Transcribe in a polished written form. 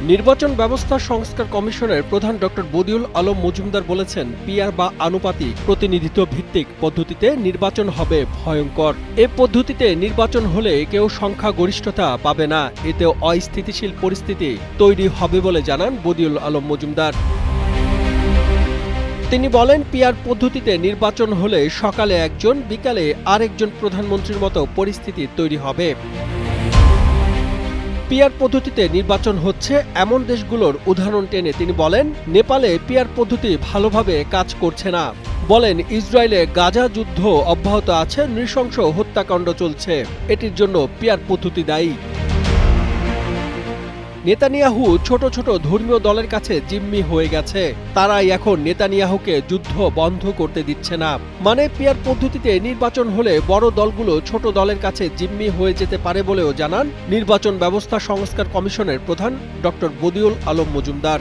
নির্বাচন ব্যবস্থা সংস্কার কমিশনের প্রধান ডক্টর বদিউল আলম মজুমদার বলেছেন, পিআর বা আনুপাতিক প্রতিনিধিত্ব ভিত্তিক পদ্ধতিতে নির্বাচন হবে ভয়ঙ্কর। এ পদ্ধতিতে নির্বাচন হলে কেউ সংখ্যাগরিষ্ঠতা পাবে না, এতে অস্থিতিশীল পরিস্থিতি তৈরি হবে বলে জানান বদিউল আলম মজুমদার। তিনি বলেন, পিআর পদ্ধতিতে নির্বাচন হলে সকালে একজন, বিকালে আরেকজন প্রধানমন্ত্রীর মতো পরিস্থিতি তৈরি হবে। পিআর পদ্ধতিতে নির্বাচন হচ্ছে এমন দেশগুলোর উদাহরণ টেনে তিনি বলেন, নেপালে পিআর পদ্ধতি ভালোভাবে কাজ করছে না। বলেন, ইসরায়েলে গাজা যুদ্ধ অব্যাহত আছে, নৃশংস হত্যাকাণ্ড চলছে, এটির জন্য পিআর পদ্ধতি দায়ী। নেতানিয়াহু ছোট ছোট ধর্মীয় দলের কাছে জিম্মি হয়ে গেছে, তারাই এখন নেতানিয়াহুকে যুদ্ধ বন্ধ করতে দিচ্ছে না। মানে পিআর পদ্ধতিতে নির্বাচন হলে বড় দলগুলো ছোট দলের কাছে জিম্মি হয়ে যেতে পারে বলেও জানান নির্বাচন ব্যবস্থা সংস্কার কমিশনের প্রধান ডক্টর বদিউল আলম মজুমদার।